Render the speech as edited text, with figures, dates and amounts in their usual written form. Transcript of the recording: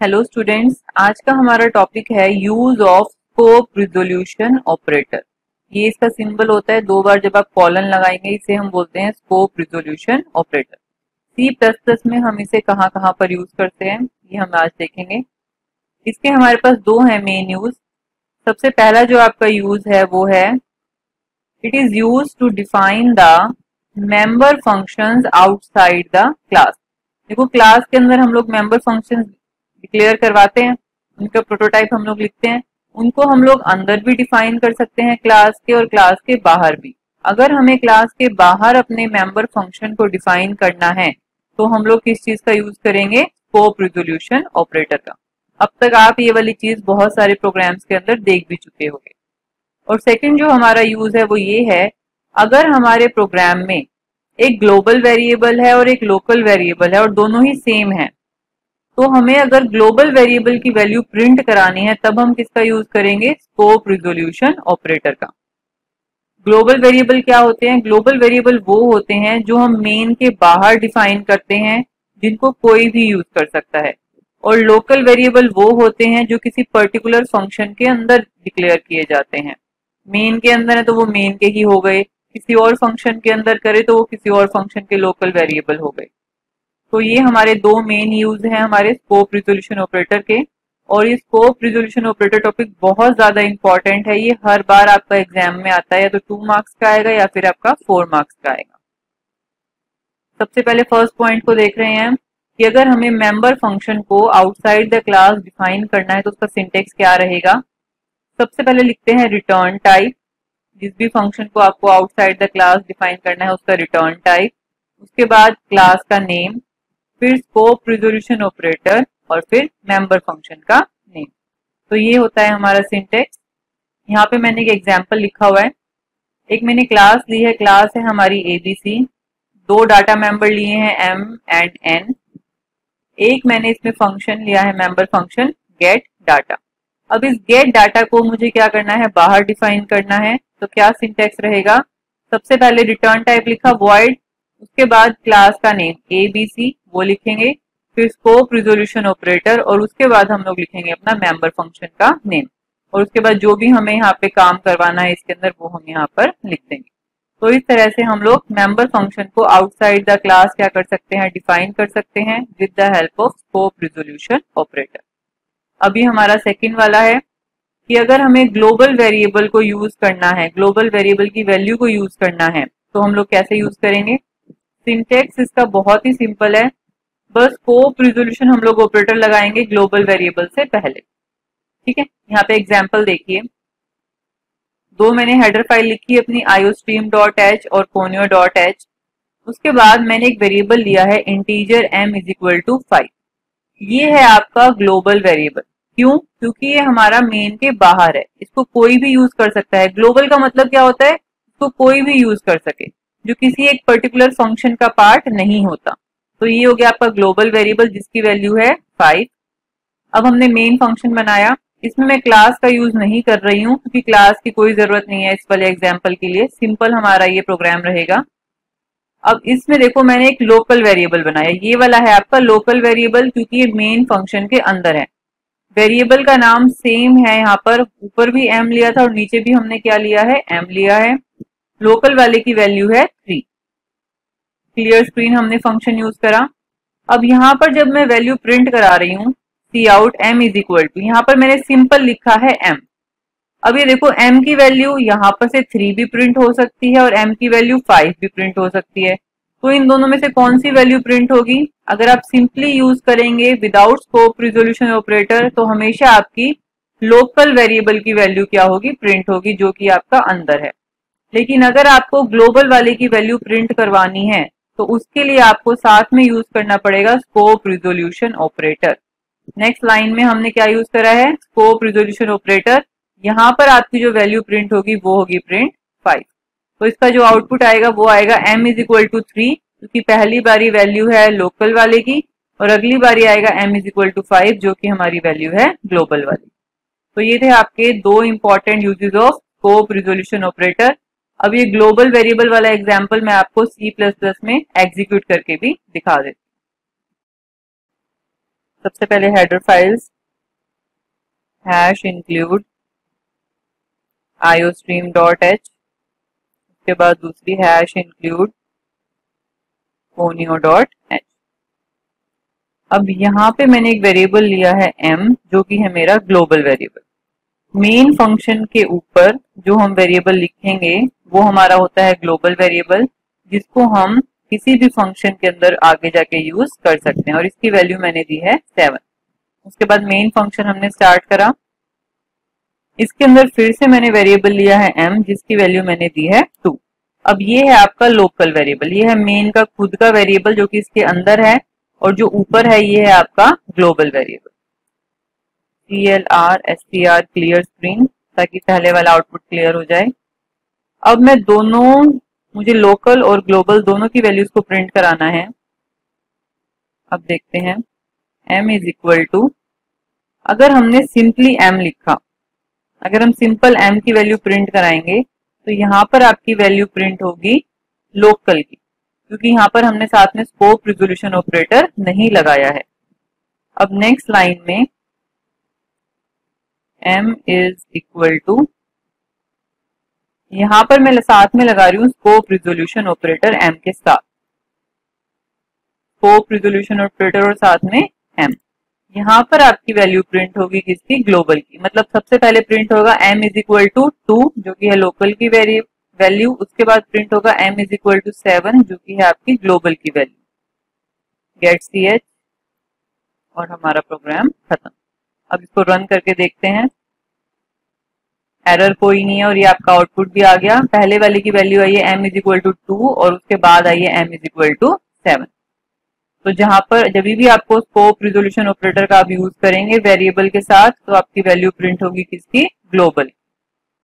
Hello students, आज का हमारा टॉपिक है use of scope resolution operator. ये इसका सिंबल होता है, दो बार जब आप कॉलन लगाएंगे इसे हम बोलते हैं scope resolution operator. C plus plus में हम इसे कहाँ कहाँ पर यूज करते हैं ये हम आज देखेंगे। इसके हमारे पास दो है मेन यूज। सबसे पहला जो आपका यूज है वो है it is use to define the member functions outside the class. देखो, क्लास के अंदर हम लोग मेंबर फंक्शंस डिक्लेयर करवाते हैं, उनका प्रोटोटाइप हम लोग लिखते हैं, उनको हम लोग अंदर भी डिफाइन कर सकते हैं क्लास के और क्लास के बाहर भी। अगर हमें क्लास के बाहर अपने मेंबर फंक्शन को डिफाइन करना है तो हम लोग किस चीज का यूज करेंगे? स्कोप रिजोल्यूशन ऑपरेटर का। अब तक आप ये वाली चीज बहुत सारे प्रोग्राम्स के अंदर देख भी चुके होंगे। और सेकंड जो हमारा यूज है वो ये है, अगर हमारे प्रोग्राम में एक ग्लोबल वेरिएबल है और एक लोकल वेरिएबल है और दोनों ही सेम है, तो हमें अगर ग्लोबल वेरिएबल की वैल्यू प्रिंट करानी है तब हम किसका यूज करेंगे? स्कोप रिजोल्यूशन ऑपरेटर का। ग्लोबल वेरिएबल क्या होते हैं? ग्लोबल वेरिएबल वो होते हैं जो हम मेन के बाहर डिफाइन करते हैं, जिनको कोई भी यूज कर सकता है। और लोकल वेरिएबल वो होते हैं जो किसी पर्टिकुलर फंक्शन के अंदर डिक्लेयर किए जाते हैं। मेन के अंदर है तो वो मेन के ही हो गए, किसी और फंक्शन के अंदर करे तो वो किसी और फंक्शन के लोकल वेरिएबल हो गए। तो ये हमारे दो मेन यूज हैं हमारे स्कोप रिजोल्यूशन ऑपरेटर के। और ये स्कोप रिजोल्यूशन ऑपरेटर टॉपिक बहुत ज्यादा इंपॉर्टेंट है, ये हर बार आपका एग्जाम में आता है, या तो 2 मार्क्स का आएगा या फिर आपका 4 मार्क्स का आएगा। सबसे पहले फर्स्ट पॉइंट को देख रहे हैं कि अगर हमें मेंबर फंक्शन को आउटसाइड द क्लास डिफाइन करना है तो उसका सिंटेक्स क्या रहेगा। सबसे पहले लिखते हैं रिटर्न टाइप। जिस भी फंक्शन को आपको आउटसाइड द क्लास डिफाइन करना है उसका रिटर्न टाइप, उसके बाद क्लास का नेम, फिर स्कोप रिजोल्यूशन ऑपरेटर और फिर मेंबर फंक्शन का नेम। तो ये होता है हमारा सिंटेक्स। यहाँ पे मैंने एक एग्जांपल लिखा हुआ है। एक मैंने क्लास ली है, क्लास है हमारी एबीसी, दो डाटा मेंबर लिए हैं एम एंड एन। एक मैंने इसमें फंक्शन लिया है मेंबर फंक्शन गेट डाटा। अब इस गेट डाटा को मुझे क्या करना है? बाहर डिफाइन करना है। तो क्या सिंटेक्स रहेगा? सबसे पहले रिटर्न टाइप लिखा वॉइड, उसके बाद क्लास का नेम एबीसी वो लिखेंगे, फिर स्कोप रिजोल्यूशन ऑपरेटर और उसके बाद हम लोग लिखेंगे अपना मेंबर फंक्शन का नेम। और उसके बाद जो भी हमें यहाँ पे काम करवाना है इसके अंदर वो हम यहाँ पर लिख देंगे। तो इस तरह से हम लोग मेंबर फंक्शन को आउटसाइड द क्लास क्या कर सकते हैं? डिफाइन कर सकते हैं with the help of scope resolution operator. अभी हमारा सेकंड वाला है कि अगर हमें ग्लोबल वेरिएबल को यूज करना है, ग्लोबल वेरिएबल की वैल्यू को यूज करना है, तो हम लोग कैसे यूज करेंगे? सिंटेक्स इसका बहुत ही सिंपल है, बस स्कोप रिजोल्यूशन हम लोग ऑपरेटर लगाएंगे ग्लोबल वेरिएबल से पहले। ठीक है, यहाँ पे एग्जांपल देखिए। दो मैंने हेडर फाइल लिखी है अपनी iostream.h और conio.h। उसके बाद मैंने एक वेरिएबल लिया है integer m is equal to 5। ये है आपका ग्लोबल वेरिएबल। क्यों? क्योंकि ये हमारा मेन के बाहर है, इसको कोई भी यूज कर सकता है। ग्लोबल का मतलब क्या होता है? इसको कोई भी यूज कर सके, जो किसी एक पर्टिकुलर फंक्शन का पार्ट नहीं होता। तो ये हो गया आपका ग्लोबल वेरिएबल जिसकी वैल्यू है 5। अब हमने मेन फंक्शन बनाया, इसमें मैं क्लास का यूज नहीं कर रही हूँ क्योंकि क्लास की कोई जरूरत नहीं है इस वाले एग्जाम्पल के लिए, सिंपल हमारा ये प्रोग्राम रहेगा। अब इसमें देखो मैंने एक लोकल वेरिएबल बनाया, ये वाला है आपका लोकल वेरिएबल क्योंकि ये मेन फंक्शन के अंदर है। वेरिएबल का नाम सेम है, यहाँ पर ऊपर भी m लिया था और नीचे भी हमने क्या लिया है? m लिया है। लोकल वाले की वैल्यू है 3। क्लियर स्क्रीन हमने फंक्शन यूज करा। अब यहाँ पर जब मैं वैल्यू प्रिंट करा रही हूँ cout m is equal to, यहाँ पर मैंने सिंपल लिखा है m। अब ये देखो m की वैल्यू यहाँ पर से 3 भी प्रिंट हो सकती है और m की वैल्यू 5 भी प्रिंट हो सकती है। तो इन दोनों में से कौन सी वैल्यू प्रिंट होगी? अगर आप सिंपली यूज करेंगे विदाउट स्कोप रिजोल्यूशन ऑपरेटर तो हमेशा आपकी लोकल वेरिएबल की वैल्यू क्या होगी? प्रिंट होगी, जो कि आपका अंदर है। लेकिन अगर आपको ग्लोबल वाले की वैल्यू प्रिंट करवानी है तो उसके लिए आपको साथ में यूज करना पड़ेगा scope resolution operator. Next line में हमने क्या यूज करा है? Scope resolution operator. यहाँ पर आपकी जो वैल्यू प्रिंट होगी वो होगी प्रिंट 5। तो इसका जो आउटपुट आएगा वो आएगा m इज इक्वल टू 3, क्योंकि पहली बारी वैल्यू है लोकल वाले की और अगली बारी आएगा m इज इक्वल टू 5 जो कि हमारी वैल्यू है ग्लोबल वाली। तो ये थे आपके दो important uses of scope resolution operator. अब ये ग्लोबल वेरिएबल वाला एग्जांपल मैं आपको C++ में एग्जीक्यूट करके भी दिखा देती हूँ। सबसे पहले header files hash include iostream.h, उसके बाद दूसरी हैश इंक्लूड conio.h। अब यहाँ पे मैंने एक वेरिएबल लिया है m जो कि है मेरा ग्लोबल वेरिएबल। मेन फंक्शन के ऊपर जो हम वेरिएबल लिखेंगे वो हमारा होता है ग्लोबल वेरिएबल, जिसको हम किसी भी फंक्शन के अंदर आगे जाके यूज कर सकते हैं, और इसकी वैल्यू मैंने दी है 7। उसके बाद मेन फंक्शन हमने स्टार्ट करा, इसके अंदर फिर से मैंने वेरिएबल लिया है m जिसकी वैल्यू मैंने दी है 2। अब ये है आपका लोकल वेरिएबल, ये है मेन का खुद का वेरिएबल जो कि इसके अंदर है, और जो ऊपर है ये है आपका global variable. clr clear screen, ताकि पहले वाला आउटपुट क्लियर हो जाए। अब मैं दोनों, मुझे लोकल और ग्लोबल दोनों की वैल्यूज को प्रिंट कराना है। अब देखते हैं m इज इक्वल टू, अगर हमने सिंपली m लिखा, अगर हम सिंपल m की वैल्यू प्रिंट कराएंगे तो यहाँ पर आपकी वैल्यू प्रिंट होगी लोकल की, क्योंकि यहाँ पर हमने साथ में स्कोप रिजोल्यूशन ऑपरेटर नहीं लगाया है। अब नेक्स्ट लाइन में m इज इक्वल टू, यहां पर मैं साथ में लगा रही हूं स्कोप रिजोल्यूशन ऑपरेटर m के साथ, स्कोप रिजोल्यूशन ऑपरेटर और साथ में m। यहां पर आपकी वैल्यू प्रिंट होगी किसकी, ग्लोबल की। मतलब सबसे पहले प्रिंट होगा m इज इक्वल टू 2 जो कि है लोकल की वैल्यू, उसके बाद प्रिंट होगा m इज इक्वल टू 7 जो कि है आपकी ग्लोबल की वैल्यू। गेट ch, और हमारा प्रोग्राम खत्म। अब इसको रन करके देखते हैं, एरर कोई नहीं है और ये आपका आउटपुट भी आ गया। पहले वाले की वैल्यू आई है m इज इक्वल टू 2 और उसके बाद आई है m इज इक्वल टू 7। तो जहां पर जब भी आपको स्कोप रिजोल्यूशन ऑपरेटर का आप यूज करेंगे वेरिएबल के साथ, तो आपकी वैल्यू प्रिंट होगी किसकी, ग्लोबल।